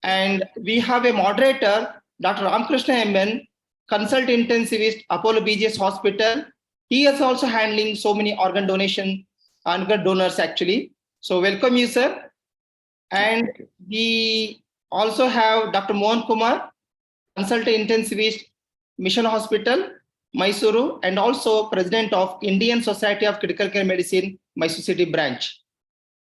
And we have a moderator, Dr. Ramkrishna MN, consult intensivist, Apollo BGS Hospital. He is also handling so many organ donors actually. So welcome you, sir. And we also have Dr. Mohan Kumar, consult intensivist, Mission Hospital, Mysuru, and also president of Indian Society of Critical Care Medicine, Mysuru City branch.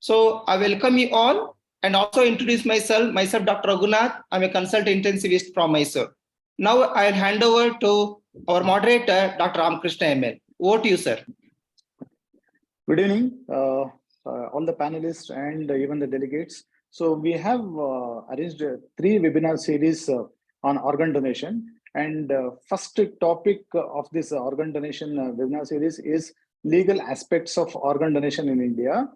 So I welcome you all and also introduce myself Dr. Raghunath. I'm a consult intensivist from Mysore. Now I'll hand over to our moderator, Dr. Ramkrishna ML. Over to you, sir. Good evening, all the panelists and even the delegates. So we have arranged 3 webinar series on organ donation. And first topic of this organ donation webinar series is legal aspects of organ donation in India.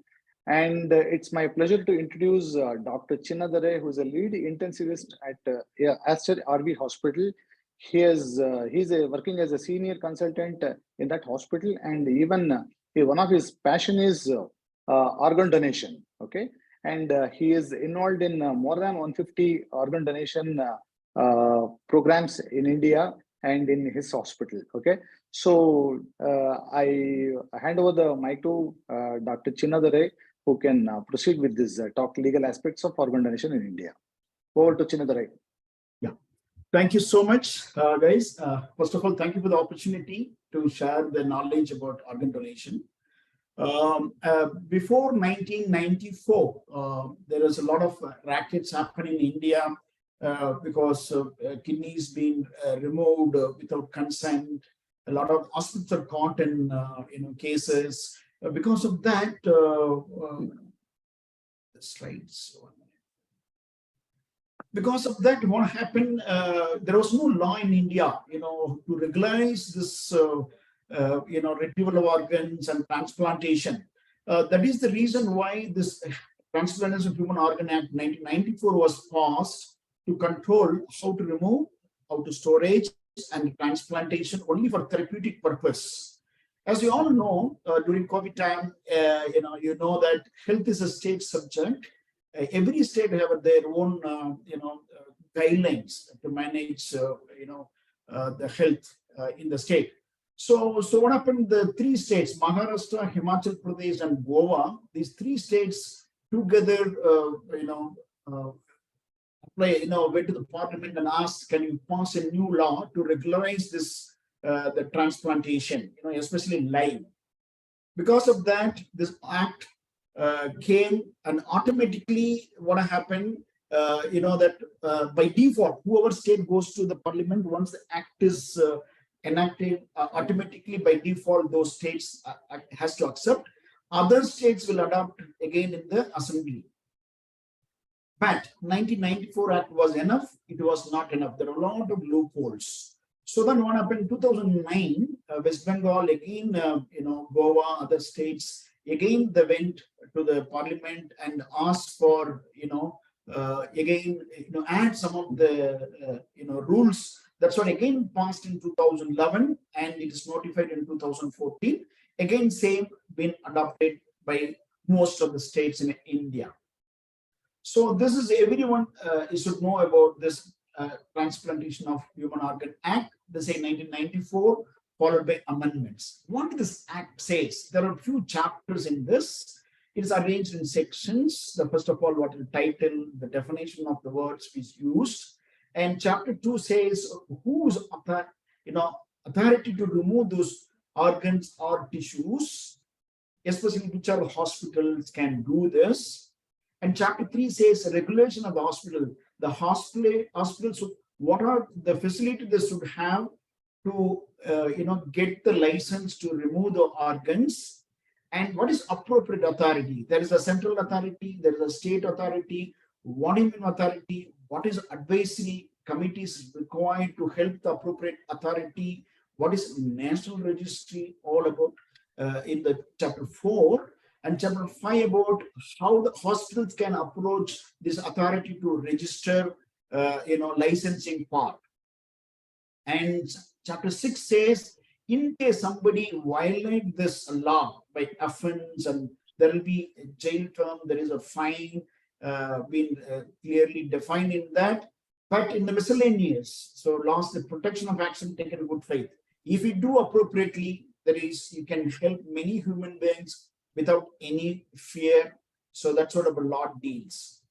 And it's my pleasure to introduce Dr. Chinnadare, who is a lead intensivist at Aster RV Hospital. He's working as a senior consultant in that hospital, and even one of his passion is organ donation. Okay, and he is involved in more than 150 organ donation programs in India and in his hospital. Okay, so I hand over the mic to Dr. Chinnadare, who can proceed with this talk, legal aspects of organ donation in India. Over to Chinnadare. Yeah, thank you so much, guys. First of all, thank you for the opportunity to share the knowledge about organ donation. Before 1994, there was a lot of rackets happening in India because kidneys being removed without consent. A lot of hospitals are caught in cases. Because of that, the slides. Because of that, what happened? There was no law in India, to regularize this, retrieval of organs and transplantation. That is the reason why this Transplantation of Human Organ Act 1994 was passed to control how to remove, how to storage, and transplantation only for therapeutic purpose. As you all know, during COVID time, you know that health is a state subject. Every state have their own, guidelines to manage, the health in the state. So what happened? The 3 states, Maharashtra, Himachal Pradesh, and Goa, these 3 states together, went to the parliament and asked, can you pass a new law to regularize this? The transplantation, especially live. Because of that, this act came, and automatically what happened, that by default, whoever state goes to the parliament, once the act is enacted, automatically by default, those states has to accept. Other states will adopt again in the assembly. But 1994 Act was enough. It was not enough. There are a lot of loopholes. So then what happened in 2009, West Bengal, again, Goa, other states, again, they went to the parliament and asked for, add some of the, rules. That's what again passed in 2011, and it is notified in 2014. Again, same been adopted by most of the states in India. So this is everyone should know about this Transplantation of Human Organ Act, they say 1994, followed by amendments. What this act says, there are a few chapters in this. It is arranged in sections. The first of all, what is the title, the definition of the words is used. And chapter 2 says whose authority to remove those organs or tissues, especially which are hospitals can do this. And chapter 3 says regulation of the hospital. The hospital should, what are the facilities they should have to get the license to remove the organs, and what is appropriate authority. There is a central authority, there is a state authority, what is authority, what is advisory committees required to help the appropriate authority, what is national registry, all about in the chapter 4. And chapter 5 about how the hospitals can approach this authority to register, licensing part. And chapter 6 says, in case somebody violate this law by offense, and there will be a jail term, there is a fine, been clearly defined in that. But in the miscellaneous, so laws, the protection of action taken in good faith. If you do appropriately, you can help many human beings without any fear. So that's what the law deals.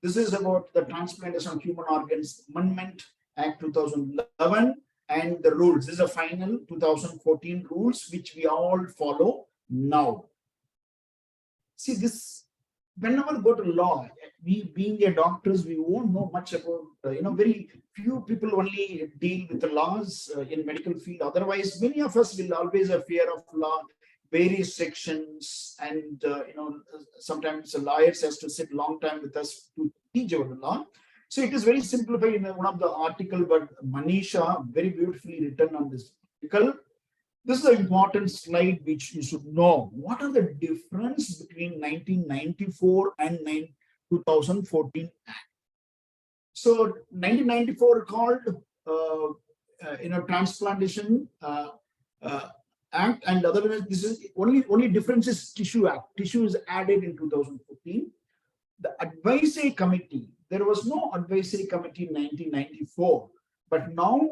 This is about the Transplantation of Human Organs Amendment Act 2011 and the rules. This is a final 2014 rules, which we all follow now. See, this, whenever we go to law, we being a doctors, we won't know much about, very few people only deal with the laws in medical field. Otherwise, many of us will always have fear of law, various sections, and sometimes the lawyers has to sit long time with us to teach about the law. So it is very simplified in one of the article, but Manisha very beautifully written on this article. This is an important slide which you should know. What are the difference between 1994 and 2014 Act? So 1994 called Transplantation Act, and otherwise this is only difference is Tissue Act. Tissue is added in 2014. The advisory committee, there was no advisory committee in 1994, but now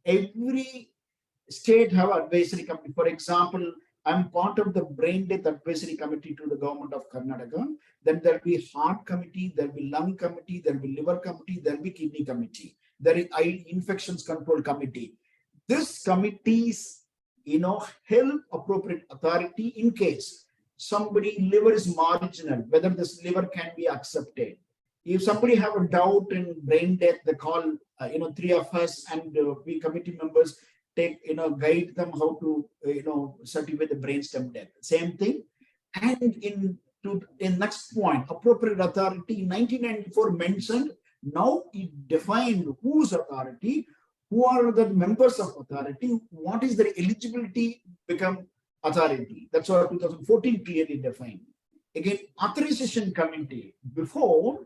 every state have advisory committee. For example, I'm part of the brain death advisory committee to the government of Karnataka. Then there'll be heart committee, there'll be lung committee, there'll be liver committee, there'll be kidney committee. There is eye infections control committee. This committees, help appropriate authority in case somebody liver is marginal, whether this liver can be accepted. If somebody have a doubt in brain death, they call, three of us, and we committee members take, guide them how to, certify the brainstem death. Same thing. And in next point, appropriate authority in 1994 mentioned, now it defined whose authority, who are the members of authority, what is their eligibility become authority. That's what 2014 clearly defined. Again, authorization committee. Before,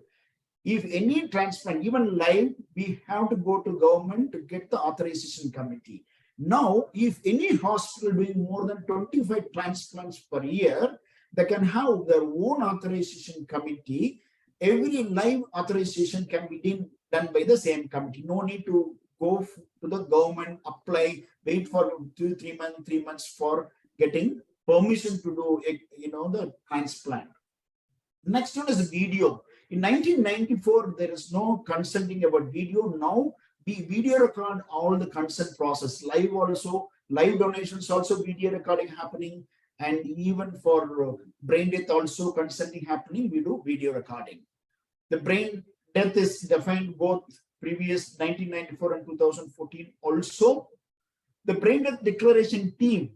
if any transplant, even live, we have to go to government to get the authorization committee. Now, if any hospital doing more than 25 transplants per year, they can have their own authorization committee. Every live authorization can be done by the same committee. No need to go to the government, apply, wait for 3 months for getting permission to do, the transplant. Next one is video. In 1994, there is no consenting about video. Now, we video record all the consent process. Live also, live donations also video recording happening. And even for brain death also consenting happening, we do video recording. The brain death is defined both previous 1994 and 2014 also. The brain death declaration team,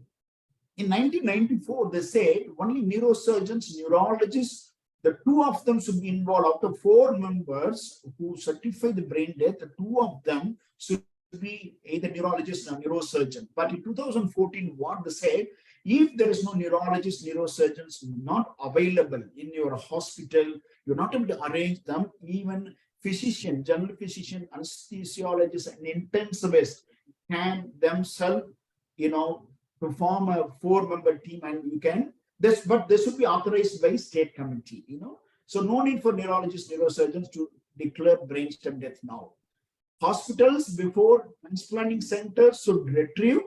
in 1994, they said only neurosurgeons, neurologists, the two of them should be involved. Out of 4 members who certify the brain death, the 2 of them should be either neurologist or neurosurgeon. But in 2014, what they said, if there is no neurologist, neurosurgeons not available in your hospital, you're not able to arrange them, even physician, general physician, anesthesiologist, and intensivist can themselves, to form a 4-member team, and you can, but this should be authorized by state committee, So no need for neurologists, neurosurgeons to declare brainstem death now. Hospitals before transplanting centers should retrieve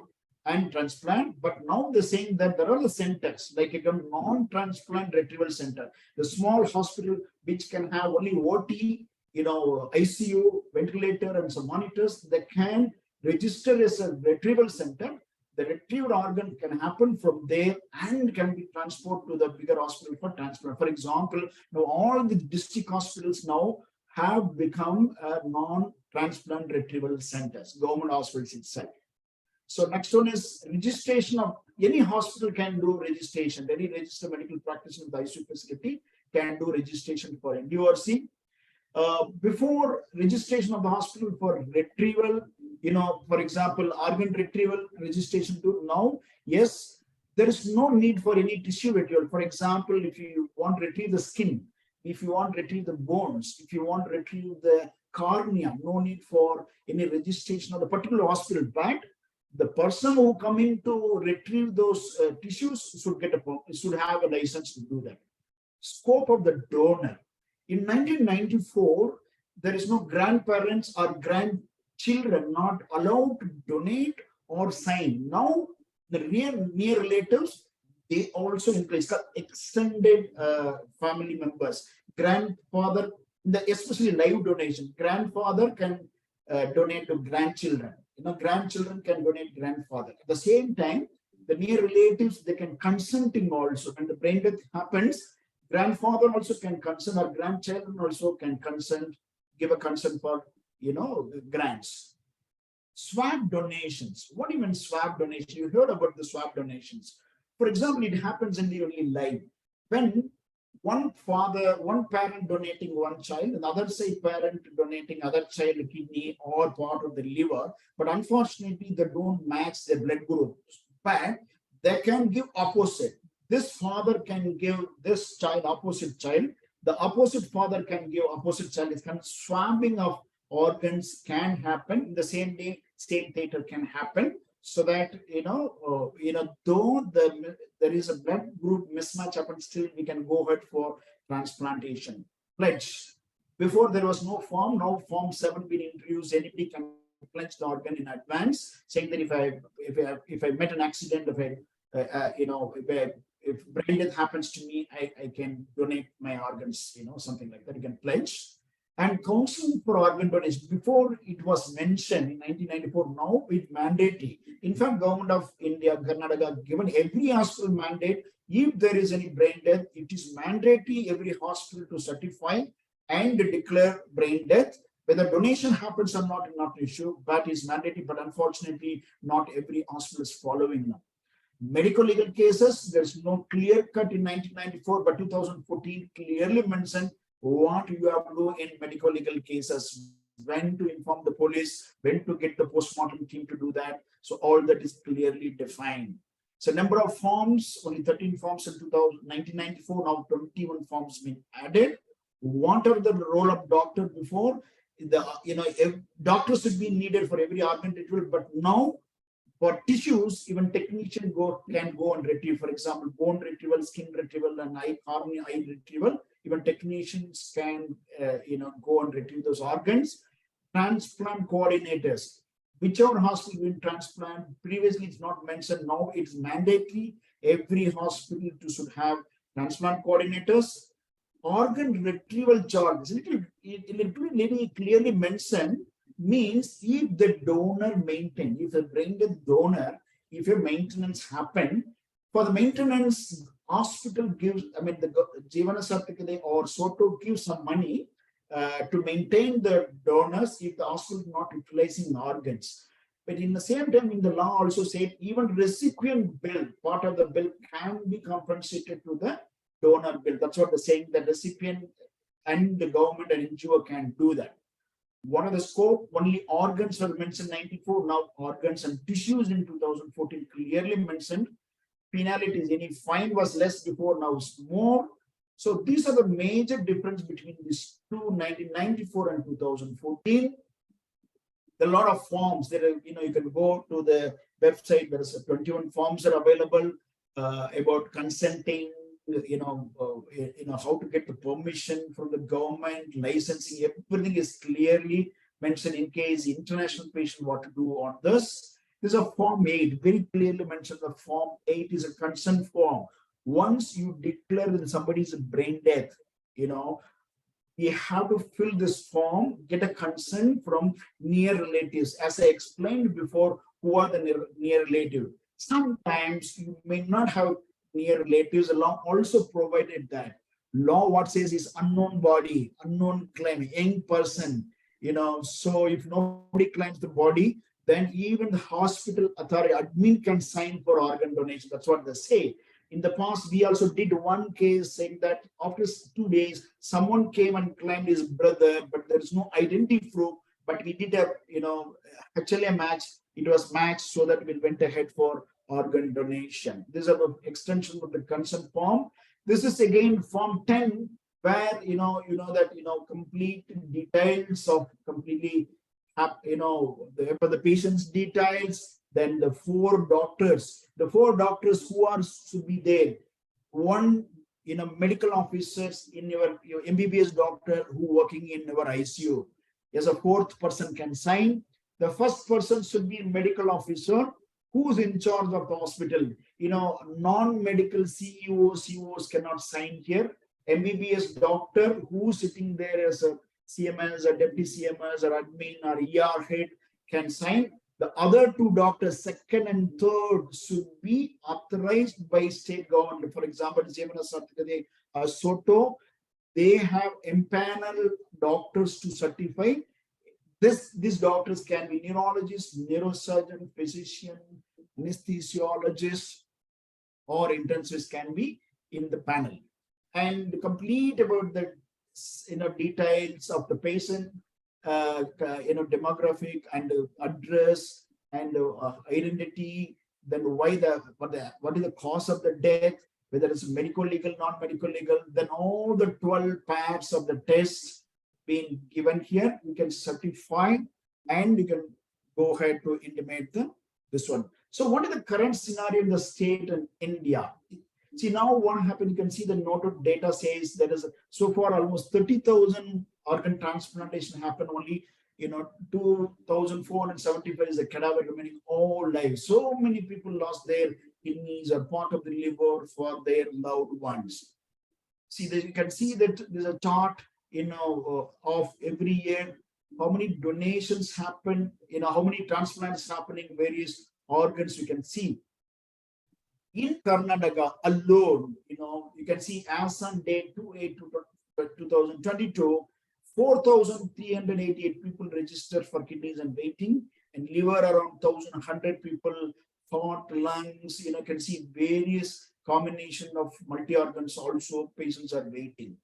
and transplant, but now they're saying that there are the centers, like a non-transplant retrieval center, the small hospital which can have only OT, ICU, ventilator, and some monitors, they can register as a retrieval center. The retrieved organ can happen from there and can be transported to the bigger hospital for transplant. For example, now all the district hospitals now have become non-transplant retrieval centers, government hospitals itself. So next one is registration of any hospital can do registration. Any registered medical practitioner in the ICU facility can do registration for NDORC. Before registration of the hospital for retrieval, for example, organ retrieval registration to now, yes, there is no need for any tissue retrieval. For example, if you want to retrieve the skin, if you want to retrieve the bones, if you want to retrieve the cornea, no need for any registration of the particular hospital. But the person who come in to retrieve those tissues should have a license to do that. Scope of the donor. In 1994, there is no grandparents or grandchildren not allowed to donate or sign. Now, the near relatives, they also increase extended family members. Grandfather, especially live donation, grandfather can donate to grandchildren. Grandchildren can donate grandfather. At the same time, the near relatives, they can consenting also. When the brain death happens, grandfather also can consent, or grandchildren also can consent, give a consent for, grants. Swab donations. What do you mean swab donation? You heard about the swab donations. For example, it happens in the early life. When one parent donating one child, and the other side parent donating other child kidney or part of the liver, but unfortunately they don't match their blood group. But they can give opposite. This father can give this child opposite child. The opposite father can give opposite child. It's kind of swabbing of organs can happen in the same day. Same theater can happen, so that though there is a blood group mismatch happens, still we can go ahead for transplantation. Pledge. Before there was no form. Now Form 7 been introduced. Anybody can pledge the organ in advance, saying that if I met an accident, if brain death happens to me, I can donate my organs. Something like that. You can pledge. And counseling for organ donation, before it was mentioned in 1994, now it's mandatory. In fact, Government of India, Karnataka, given every hospital mandate, if there is any brain death, it is mandatory every hospital to certify and declare brain death. Whether donation happens or not an issue, but is mandatory. But unfortunately, not every hospital is following now. Medical legal cases, there's no clear cut in 1994, but 2014 clearly mentioned what you have to do in medical legal cases, when to inform the police, when to get the postmortem team to do that. So all that is clearly defined. So number of forms, only 13 forms in 1994, now 21 forms been added. What are the role of doctor before? Doctors should be needed for every organ retrieval, but now for tissues, even technician can go and retrieve. For example, bone retrieval, skin retrieval, and eye retrieval. Even technicians can, go and retrieve those organs. Transplant coordinators. Whichever hospital will transplant, previously it's not mentioned. Now it's mandatory. Every hospital should have transplant coordinators. Organ retrieval charges. It clearly mentioned. Means if the donor maintain, if a brain death donor, if a maintenance happen, for the maintenance, hospital gives, the Jivana Sathya or SOTO gives some money to maintain the donors if the hospital is not utilizing organs. But in the same time, in the law also said even recipient bill, part of the bill can be compensated to the donor bill. That's what they're saying, the recipient and the government and NGO can do that. What are the scope? Only organs were mentioned 94. Now organs and tissues in 2014 clearly mentioned. Penalties, any fine was less before, now is more. So these are the major difference between these two, 1994 and 2014. A lot of forms there. You can go to the website. There is 21 forms are available about consenting. How to get the permission from the government, licensing, everything is clearly mentioned. In case international patient what to do on this. This is a Form 8, very clearly mentioned. The Form 8 is a consent form. Once you declare that somebody is a brain death, you have to fill this form, get a consent from near relatives. As I explained before, who are the near relative? Sometimes you may not have near relatives. The law also provided that. Law what says is unknown body, unknown claim, young person, so if nobody claims the body, then even the hospital authority admin can sign for organ donation. That's what they say. In the past, we also did one case saying that after 2 days, someone came and claimed his brother, but there is no identity proof. But we did a, HLA match. It was matched so that we went ahead for organ donation. These are the extension of the consent form. This is again Form 10, where complete details of completely the patient's details, then the four doctors who are to be there. One medical officers in your MBBS doctor who working in your ICU. As a fourth person can sign. The first person should be medical officer who's in charge of the hospital. Non-medical CEOs, CEOs cannot sign here. MBBS doctor who's sitting there as a CMS or deputy CMS or admin or ER head can sign. The other two doctors, second and third, should be authorized by state government. For example, Soto, they have empaneled doctors to certify. These doctors can be neurologist, neurosurgeon, physician, anesthesiologist, or intensivist can be in the panel. And complete about the details of the patient, demographic and address and identity. Then what is the cause of the death, whether it's medical legal, non-medical legal. Then all the 12 parts of the test being given here, you can certify and you can go ahead to intimate this one. So what is the current scenario in the state and India? See, now what happened, you can see the noted data says there is so far almost 30,000 organ transplantation happened. Only 2,475 is the cadaver remaining all life. So many people lost their kidneys or part of the liver for their loved ones. See, you can see that there's a chart of every year, how many donations happen, how many transplants happening, various organs you can see. In Karnataka alone, you can see as on date 2/8/2022, 4,388 people registered for kidneys and waiting, and liver around 1,100 people, heart, lungs, you can see various combination of multi-organs also patients are waiting.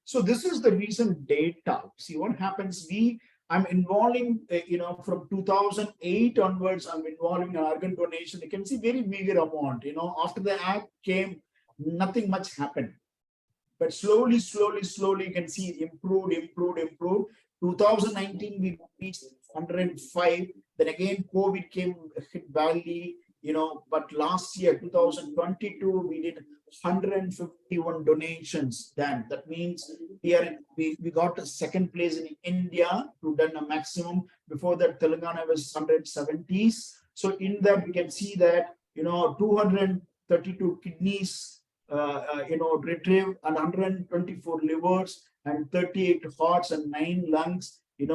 So this is the recent data. See what happens. I'm involving, from 2008 onwards, I'm involving in organ donation. You can see very bigger amount. After the act came, nothing much happened. But slowly, you can see improved. 2019, we reached 105. Then again, COVID came, hit badly, but last year, 2022, we did 151 donations done. That means we got a second place in India to done a maximum. Before that, Telangana was 170s. So in that, we can see that 232 kidneys retrieved, and 124 livers, and 38 hearts and 9 lungs. We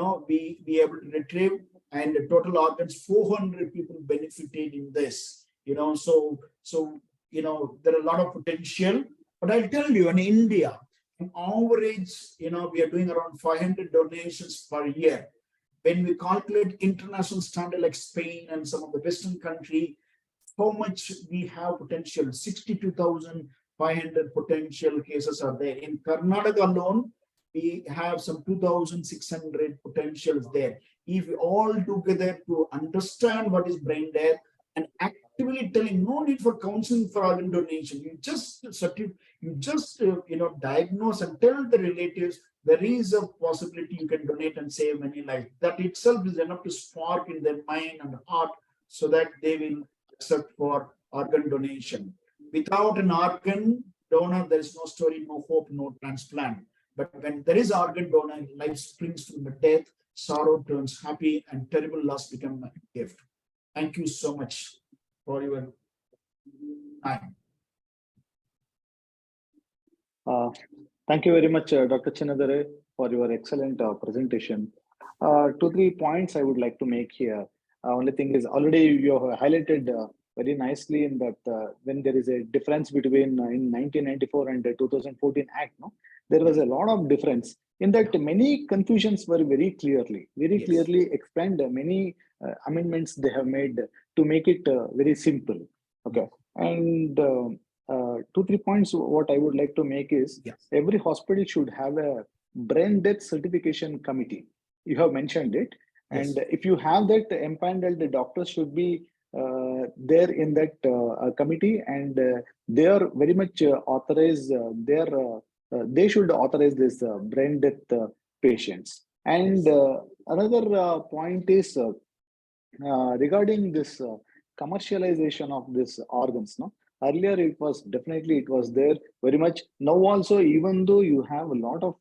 able to retrieve, and the total organs 400 people benefited in this. So there are a lot of potential, but I'll tell you, in India, on average, we are doing around 500 donations per year. When we calculate international standard like Spain and some of the Western country, how much we have potential, 62,500 potential cases are there. In Karnataka alone, we have some 2,600 potentials there. If we all together to understand what is brain death and actively telling no need for counseling for organ donation, you just diagnose and tell the relatives there is a possibility you can donate and save many lives. That itself is enough to spark in their mind and heart so that they will accept for organ donation. Without an organ donor, there is no story, no hope, no transplant. But when there is organ donor, life springs from the death, sorrow turns happy, and terrible loss becomes a gift. Thank you so much for your time. Thank you very much, Dr. Chinnadare, for your excellent presentation. 2-3 points I would like to make here. Only thing is, already you have highlighted very nicely in that when there is a difference between in 1994 and the 2014 Act, there was a lot of difference. In that, many confusions were very clearly explained. Many amendments they have made to make it very simple. Okay, and 2-3 points. What I would like to make is every hospital should have a brain death certification committee. You have mentioned it, and if you have that empaneled, the doctors should be there in that committee, and they are very much authorized. They should authorize this brain death patients. And another point is regarding this commercialization of these organs. earlier it was definitely it was there very much. Now also, even though you have a lot of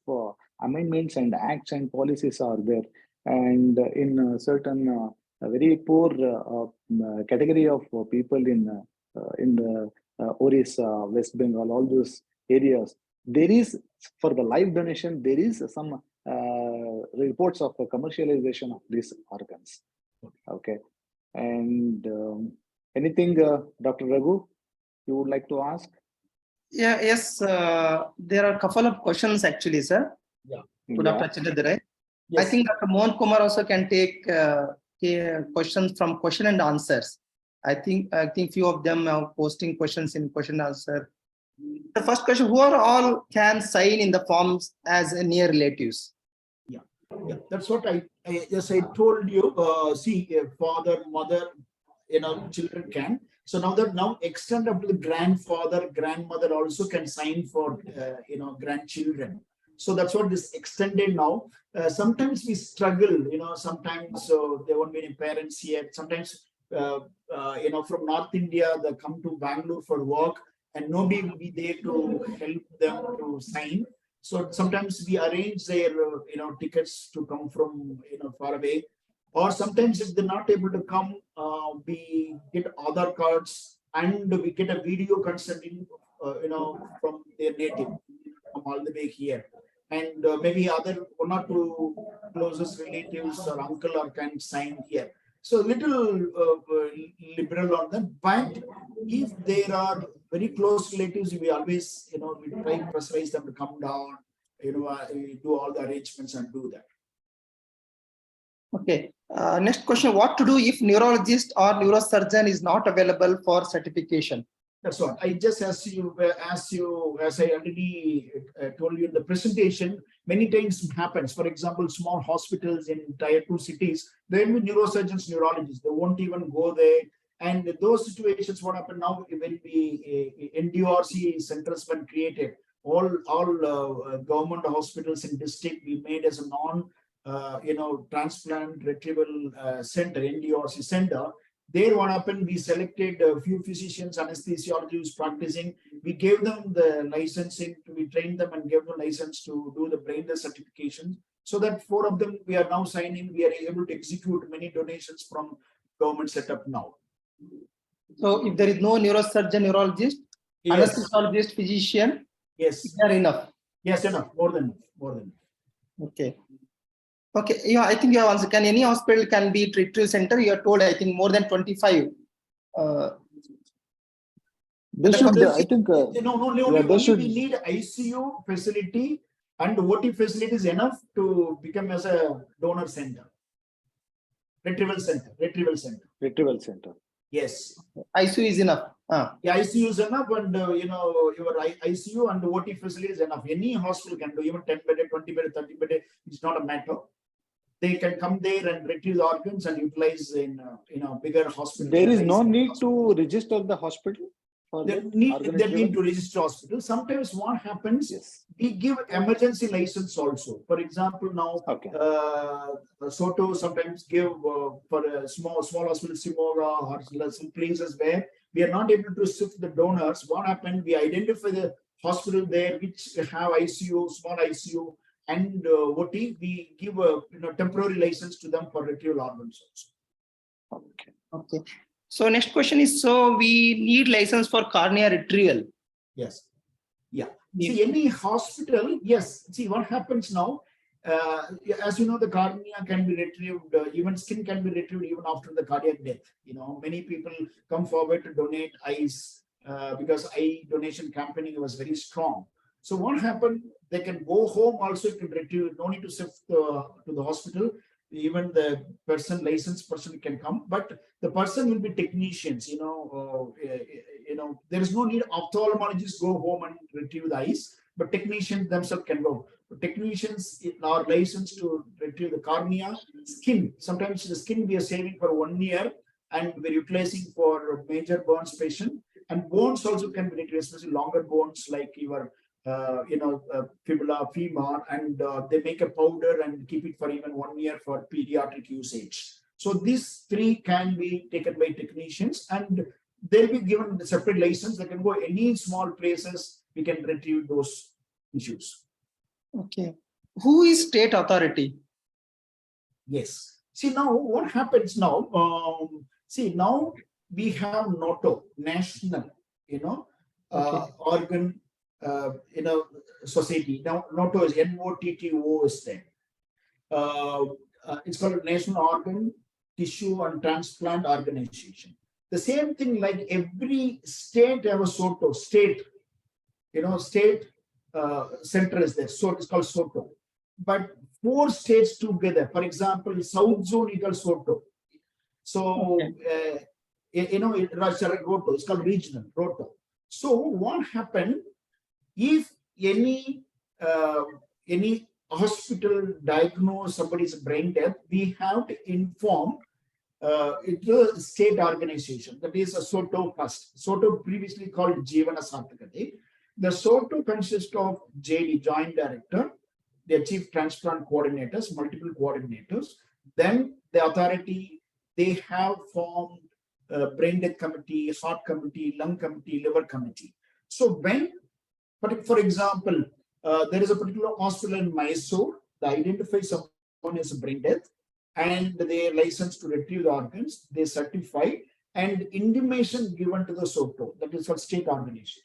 amendments and acts and policies are there, and in certain a very poor category of people in the Orissa, West Bengal, all those areas, there is for the live donation there is some reports of commercialization of these organs. Okay, and anything, Dr. Raghu, you would like to ask? Yeah, yes, there are a couple of questions actually, sir. Yeah. To Dr. Chidadare. I Yes. think Dr. Mohan Kumar also can take questions from question and answers. I think few of them are posting questions in question and answer. The first question: who are all can sign in the forms as near relatives? Yeah, that's what I told you. See, father, mother, children can. So now extend up to the grandfather, grandmother also can sign for grandchildren. So that's what this extended now. Sometimes we struggle, sometimes there won't be any parents here. Sometimes from North India they come to Bangalore for work and nobody will be there to help them to sign. So sometimes we arrange their tickets to come from far away. Or sometimes if they're not able to come, we get other cards and we get a video consenting, from their native, from all the way here. And maybe other one or two closest relatives or uncle or can sign here. So little liberal on them. But if there are very close relatives, we always, we try to pressurize them to come down, we do all the arrangements and do that. Okay. Next question: what to do if neurologist or neurosurgeon is not available for certification? That's what I just asked you, as I already told you in the presentation, many times happens. For example, small hospitals in tier 2 cities, there will be neurosurgeons, neurologists, they won't even go there. And those situations, what happen now, when we NDRC centers been created, all government hospitals in district we made as a transplant retrieval center, NDRC center. There what happened, we selected a few physicians, anesthesiologists practicing. We gave them the licensing, we trained them and gave them license to do the brainless certification. So that 4 of them we are now signing, we are able to execute many donations from government setup now. So if there is no neurosurgeon, neurologist, Yes. anesthesiologist, physician, Yes. they are enough. Yes, enough, more than. Okay. Okay, yeah, I think you have answered. Can any hospital can be retrieval center? You are told, I think, more than 25. They should, I think. We need ICU facility and OT facility is enough to become as a donor center. Retrieval center. Yes. ICU is enough. Yeah, ICU is enough, and your ICU and OT facility is enough. Any hospital can do, even 10-bedded, 20-bedded, 30-bedded. It's not a matter. They can come there and retrieve the organs and utilize in bigger hospitals. There is no need to register the hospital. They need to register hospital. Sometimes what happens, yes, we give emergency license also. For example, now Soto sometimes give for a small hospital, Simora or some places where we are not able to shift the donors. What happened? We identify the hospital there which have ICU, small ICU, and OT. We give a temporary license to them for retrieval organs also. Okay. So next question is: so we need license for cornea retrieval? Yes. Yeah. See, any hospital, yes. See, what happens now, as you know, the cornea can be retrieved, even skin can be retrieved even after the cardiac death. Many people come forward to donate eyes because eye donation campaigning was very strong. So what happened, they can go home also, can retrieve, no need to shift to the hospital. Even the licensed person can come, but the person will be technicians. There is no need ophthalmologists go home and retrieve the eyes, but technicians themselves can go. Technicians are licensed to retrieve the cornea, skin. Sometimes the skin we are saving for 1 year and we're utilizing for major burns patient, and bones also can be retrieved, especially longer bones like your fibula, femur, and they make a powder and keep it for even 1 year for pediatric usage. So these 3 can be taken by technicians, and they'll be given a separate license. They can go any small places. We can retrieve those issues. Okay. Who is state authority? Yes. See now what happens now. See now we have NOTO, national, Okay. organ, society. Now NOTO is NOTTO is there. It's called National Organ, Tissue and Transplant Organization. The same thing like every state have a SOTO, state, state center is there. So it's called SOTO. But 4 states together, for example, South Zone is called SOTO. So, it's called regional, ROTO. So what happened if any hospital diagnose somebody's brain death, we have to inform it's a state organization, that is a SOTO first. SOTO previously called Jeevana Sarthakate. The SOTO consists of JD, Joint Director, their Chief Transplant Coordinators, multiple coordinators. Then the authority, they have formed brain death committee, heart committee, lung committee, liver committee. So when, for example, there is a particular hospital in Mysore, they identify someone as a brain death, and they are licensed to retrieve the organs, they certify, and intimation given to the SOTO, that is for state organization.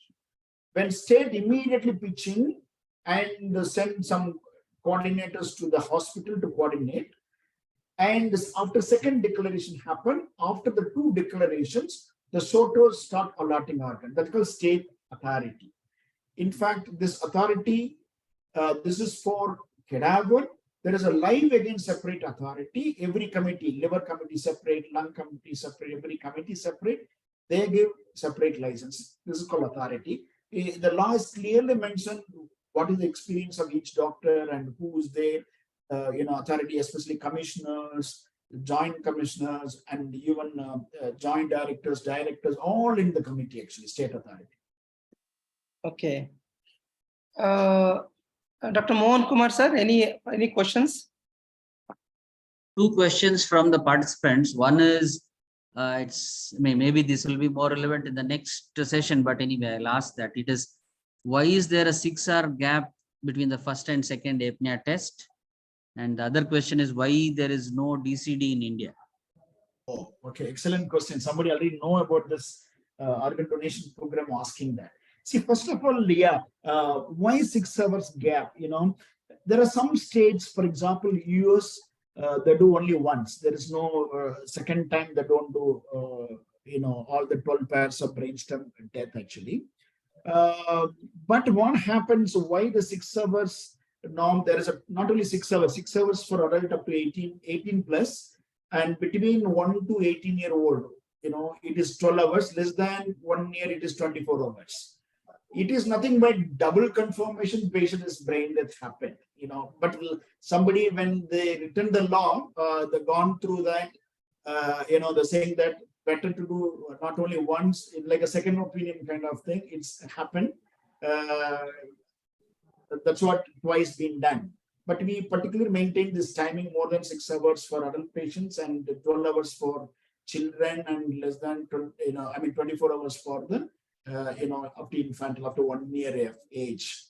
When state immediately pitch in and send some coordinators to the hospital to coordinate, and after second declaration happen, after the 2 declarations, the SOTOs start allotting organ. That's called state authority. In fact, this authority, this is for cadaver. There is a live again separate authority. Every committee, liver committee separate, lung committee separate, every committee separate. They give separate license. This is called authority. The law is clearly mentioned what is the experience of each doctor and who is there. Authority, especially commissioners, joint commissioners, and even joint directors, all in the committee actually, state authority. Okay. Dr. Mohan Kumar sir, any questions? 2 questions from the participants. One is, maybe this will be more relevant in the next session, but anyway, I'll ask that. It is, why is there a 6-hour gap between the first and second apnea test? And the other question is, why there is no DCD in India? Oh, okay, excellent question. Somebody already know about this organ donation program asking that. See, first of all, yeah, why 6 hours gap? There are some states, for example, US, they do only once. There is no second time they don't do, all the 12 pairs of brainstem death actually. But what happens, why the 6 hours norm? There is not only 6 hours for adult up to 18 plus, and between 1 to 18-year-old, it is 12 hours, less than 1 year, it is 24 hours. It is nothing but double confirmation patient is brain death happened, but somebody, when they written the law, they gone through that, they're saying that better to do not only once, like a second opinion kind of thing, it's happened. That's what twice been done. But we particularly maintain this timing more than 6 hours for adult patients and 12 hours for children, and less than 24 hours for the up to infantile, up to 1 year of age.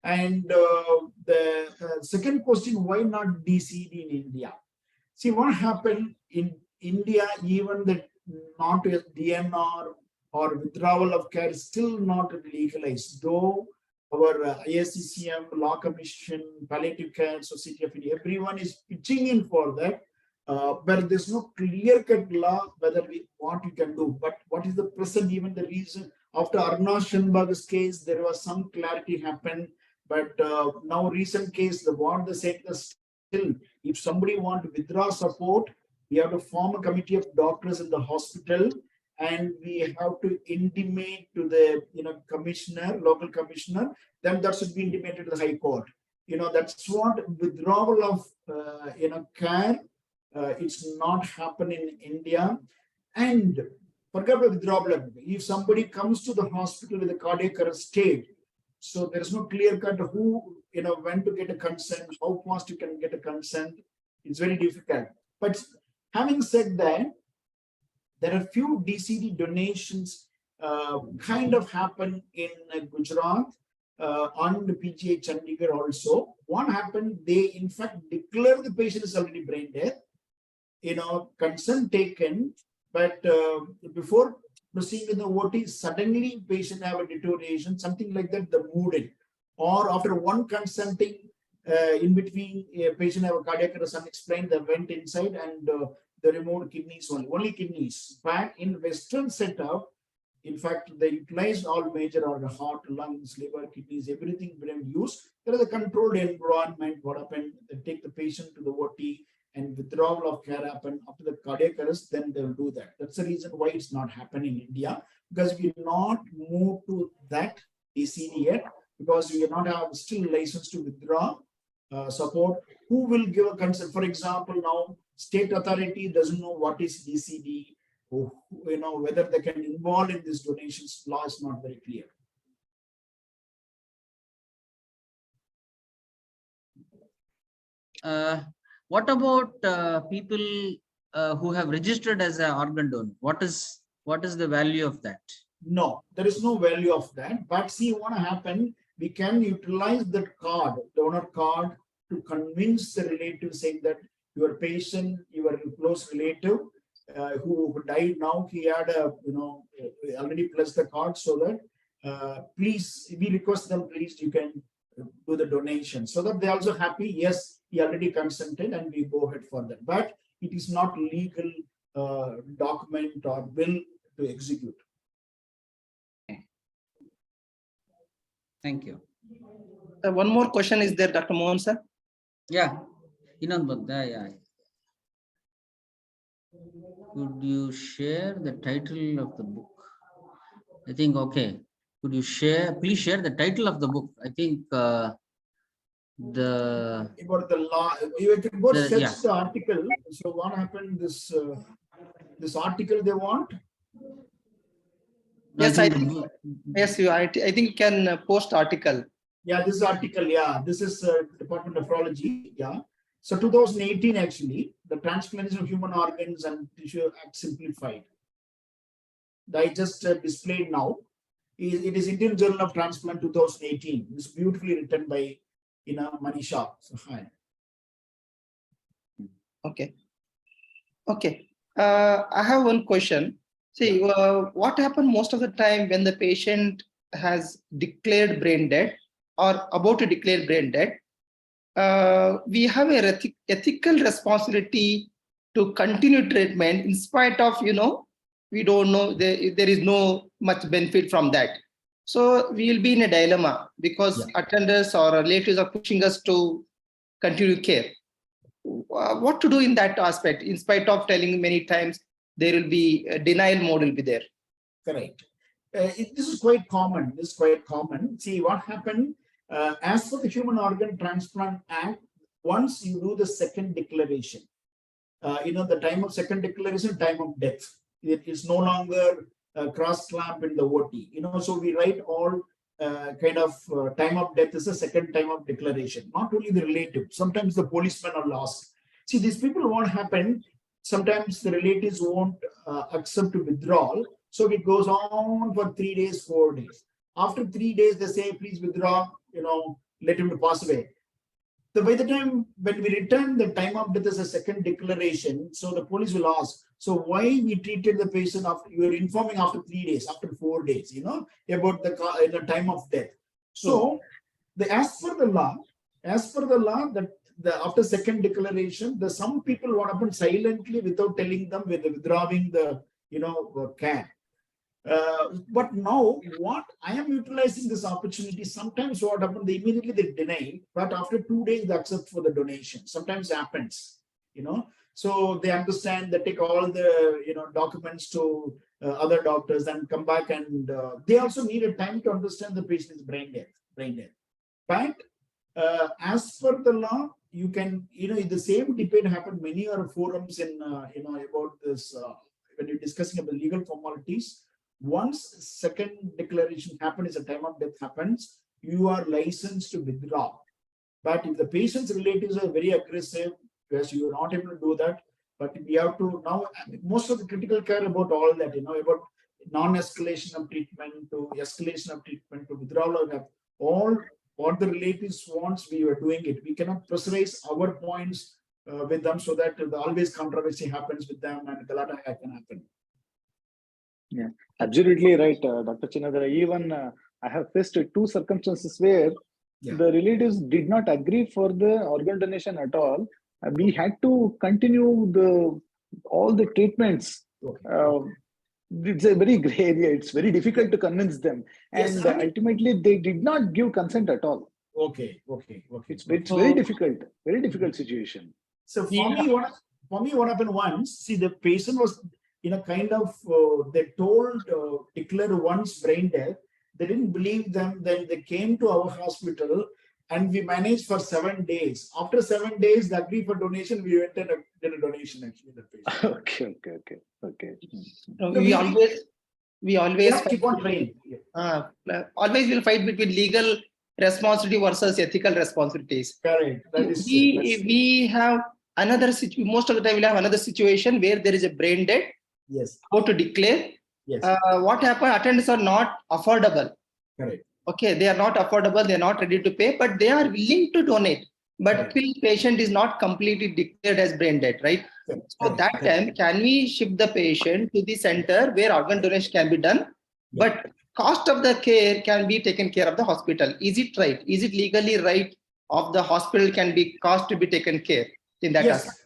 And the second question, why not DCD in India? See, what happened in India, even the not DNR or withdrawal of care is still not legalized, though our ISCCM, Law Commission, Palliative Care Society of India, everyone is pitching in for that. But there's no clear-cut law whether what you can do. But what is the present, even the reason? After Arnav Shanbag's case, there was some clarity happened. But now recent case, the said still, if somebody want to withdraw support, we have to form a committee of doctors in the hospital, and we have to intimate to the commissioner, local commissioner. Then that should be intimated to the High Court. That's what withdrawal of care. It's not happen in India. And forget about withdrawal. If somebody comes to the hospital with a cardiac arrest state, so there is no clear cut who, when to get a consent, how fast you can get a consent. It's very difficult. But having said that, there are few DCD donations kind of happen in Gujarat on the PGI Chandigarh also. What happened? They in fact declare the patient is already brain dead. Consent taken, but before proceeding with the OT, suddenly patient have a deterioration, something like that, the mood in. Or after one consenting, in between, a patient have a cardiac arrest unexplained, they went inside and they removed kidneys only kidneys. But in Western setup, in fact, they utilized all major organs, heart, lungs, liver, kidneys, everything brain used. There is a controlled environment. What happened? They take the patient to the OT and withdrawal of care happen after the cardiac arrest, then they'll do that. That's the reason why it's not happening in India, because we not move to that DCD yet, because we do not have still license to withdraw support. Who will give a consent? For example, now state authority doesn't know what is DCD, or, whether they can involve in this donations. Law is not very clear. What about people who have registered as an organ donor? What is the value of that? No, there is no value of that. But see what happened, we can utilize that card, donor card, to convince the relative, saying that your patient, your close relative who died now, he had already placed the card, so that please, we request them, please, you can do the donation, so that they also happy. Yes, he already consented, and we go ahead for that. But it is not legal document or bill to execute. Thank you. One more question is there, Dr. Mohan sir? Yeah. Yeah. Could you share the title of the book? I think, okay. Could you please share the title of the book? I think About the law, you can go search the article. So what happened? This article they want. Yes, I think you can post article. Yeah, this article. Yeah, this is Department of Nephrology. Yeah. So 2018, actually, the Transplantation of Human Organs and Tissue Act simplified. I just displayed now. It is Indian Journal of Transplant 2018. It's beautifully written by Manisha. So, hi. Okay. I have one question. See, what happened most of the time when the patient has declared brain dead or about to declare brain dead? We have a ethical responsibility to continue treatment in spite of, we don't know, there is no much benefit from that. So we will be in a dilemma because attenders or relatives are pushing us to continue care. What to do in that aspect, in spite of telling many times there will be a denial mode will be there. Correct. This is quite common. See what happened. As for the Human Organ Transplant Act, once you do the second declaration, the time of second declaration, time of death, it is no longer cross clamp in the OT. So we write all time of death is a second time of declaration. Not only the relative, sometimes the policemen are lost. See, these people won't happen. Sometimes the relatives won't accept to withdrawal. So it goes on for 3 days, 4 days. After 3 days, they say, please withdraw, let him to pass away. So by the time when we return the time of death as a second declaration, so the police will ask, so why we treated the patient after, you are informing after 3 days, after 4 days, about the time of death. So as per the law, that after second declaration, some people what happened silently without telling them, with withdrawing the care. But now what I am utilizing this opportunity, sometimes what happened, they immediately they deny, but after 2 days they accept for the donation. Sometimes happens, so they understand, they take all the documents to other doctors and come back, and they also need a time to understand the patient is brain dead. But as per the law, you can, the same debate happened many other forums in about this when you're discussing about legal formalities. Once second declaration happens, a time of death happens, you are licensed to withdraw. But if the patient's relatives are very aggressive, because you are not able to do that, But we have to now, most of the critical care about all that, about non-escalation of treatment to escalation of treatment to withdrawal of help, all what the relatives wants, we are doing it. We cannot pressurize our points with them so that always controversy happens with them and galata can happen. Yeah, absolutely right, Dr. Chinnadara. Even I have faced two circumstances where the relatives did not agree for the organ donation at all. We had to continue all the treatments. It's a very gray area. It's very difficult to convince them, and ultimately they did not give consent at all. Okay. It's very difficult situation. So for me, what happened once? See, the patient was kind of they told declared once brain death. They didn't believe them. Then they came to our hospital, and we managed for 7 days. After 7 days, they agreed for donation. We went and did a donation actually. The patient. Okay. No, we always keep on trying. Always will fight between legal responsibility versus ethical responsibilities. Correct. That is we have another situation. Most of the time, we'll have another situation where there is a brain death. Yes. How to declare? Yes. What happened? Attendants are not affordable. Correct. Okay, they are not affordable. They are not ready to pay, but they are willing to donate. But till patient is not completely declared as brain dead, right? So that time, can we ship the patient to the center where organ donation can be done? But cost of the care can be taken care of the hospital. Is it right? Is it legally right of the hospital can be cost to be taken care in that aspect?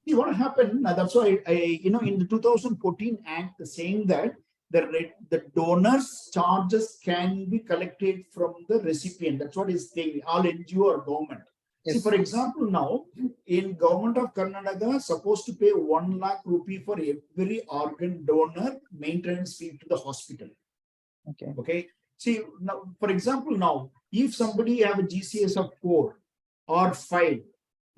See what happened. That's why in the 2014 Act saying that the donor's charges can be collected from the recipient. That's what is saying. All NGO or government. Yes. See, for example, now in government of Karnataka supposed to pay 1 lakh rupee for every organ donor maintenance fee to the hospital. Okay. See, now, for example, now if somebody have a GCS of 4 or 5,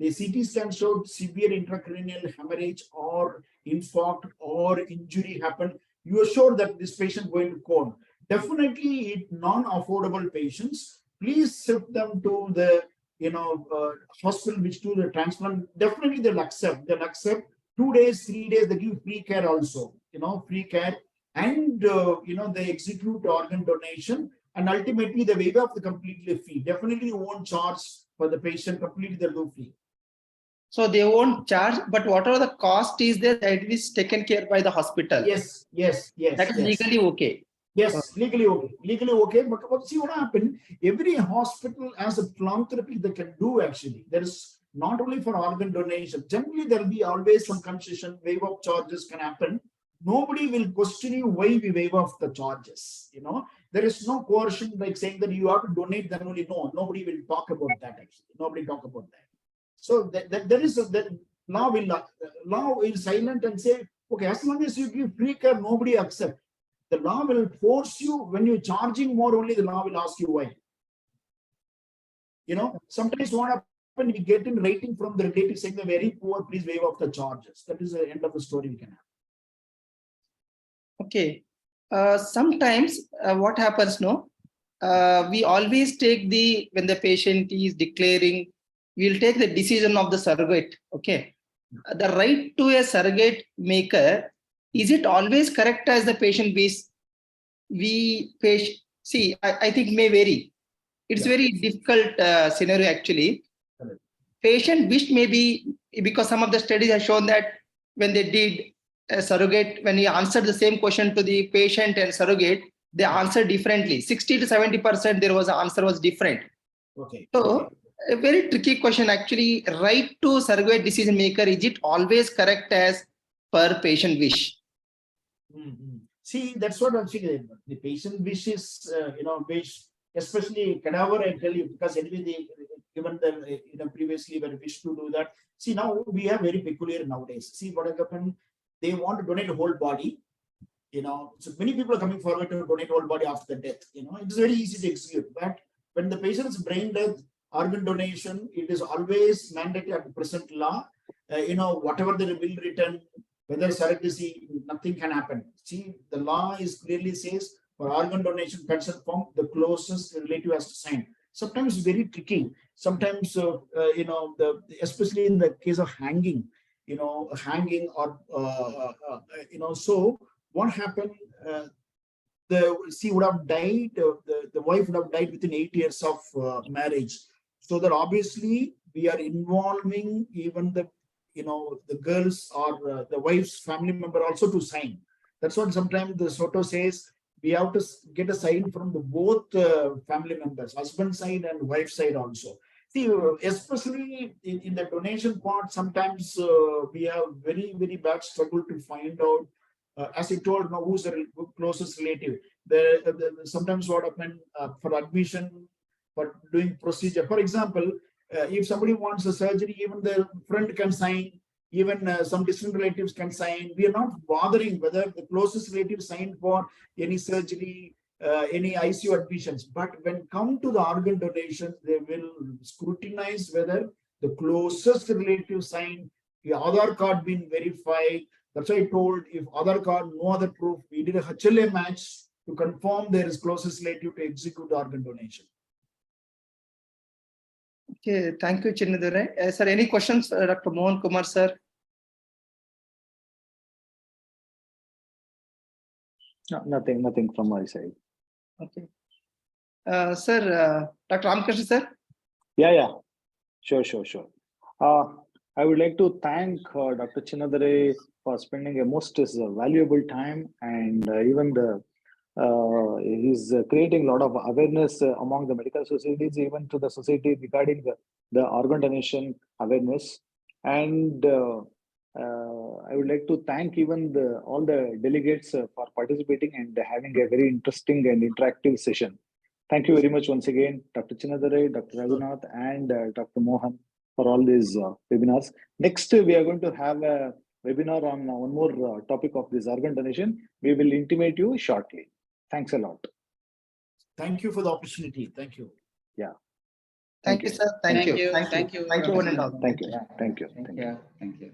the CT scan showed severe intracranial hemorrhage or infarct or injury happened, you are sure that this patient going to cone. Definitely, it non-affordable patients, please shift them to the hospital which do the transplant. Definitely they'll accept. 2 days, 3 days, they give free care also. Free care, and they execute organ donation, and ultimately they waive off the completely fee. Definitely you won't charge for the patient, completely they'll do free. So they won't charge, but whatever the cost is there, that is taken care by the hospital. Yes. That is legally okay. Yes, legally okay. But see what happened? Every hospital has a philanthropy they can do actually. There is not only for organ donation. Generally, there will be always some concession, waive off charges can happen. Nobody will question you why we waive off the charges. There is no coercion like saying that you have to donate, then only no. Nobody will talk about that actually. Nobody talk about that. So there is that law is silent and say, okay, as long as you give free care, nobody accept. The law will force you when you're charging more. Only the law will ask you why. Sometimes what happens, we get in writing from the relative saying they're very poor, please waive off the charges. That is the end of the story we can have. Okay. Sometimes what happens, we always take when the patient is declaring, we'll take the decision of the surrogate. Okay. The right to a surrogate maker, is it always correct as the patient wish? See, I think may vary. It's very difficult scenario actually. Patient wish may be, because some of the studies have shown that when they did a surrogate, when he answered the same question to the patient and surrogate, they answered differently. 60 to 70% there was answer was different. Okay. So a very tricky question actually. Right to surrogate decision maker, is it always correct as per patient wish? See, that's what I'm saying. The patient wish is, wish, especially cadaver, I tell you, because anyway, they given the previously were wish to do that. See, now we have very peculiar nowadays. See what happened. They want to donate a whole body. So many people are coming forward to donate whole body after the death. It's very easy to execute. But when the patient's brain death, organ donation, it is always mandated at the present law. Whatever the will written, whether surrogacy, nothing can happen. See, the law is clearly says for organ donation consent form, the closest relative has to sign. Sometimes it's very tricky. Sometimes, especially in the case of hanging, hanging or, so what happened? She would have died, the wife would have died within 8 years of marriage. So that obviously we are involving even the girls or the wife's family member also to sign. That's what sometimes the SOTO says. We have to get a sign from the both family members, husband side and wife side also. See, especially in the donation part, sometimes we have very, very bad struggle to find out, as I told, who's the closest relative. Sometimes what happen for admission, for doing procedure. For example, if somebody wants a surgery, even the friend can sign, even some distant relatives can sign. We are not bothering whether the closest relative signed for any surgery, any ICU admissions. But when come to the organ donation, they will scrutinize whether the closest relative signed, the Aadhaar card been verified. That's why I told, if Aadhaar card, no other proof, we did a HLA match to confirm there is closest relative to execute the organ donation. Okay, thank you, Chinnadurai. Sir, any questions, Dr. Mohan Kumar, sir? No, nothing from my side. Okay. Sir, Dr. Ramakrishna, sir? Yeah. Sure. I would like to thank Dr. Chinnadurai for spending a most valuable time, and even he's creating a lot of awareness among the medical societies, even to the society regarding the organ donation awareness. And I would like to thank even all the delegates for participating and having a very interesting and interactive session. Thank you very much once again, Dr. Chinnadurai, Dr. Raghunath, and Dr. Mohan for all these webinars. Next, we are going to have a webinar on one more topic of this organ donation. We will intimate you shortly. Thanks a lot. Thank you for the opportunity. Thank you. Yeah. Thank you, sir. Thank you. Thank you. Thank you, one and all. Thank you. Thank you.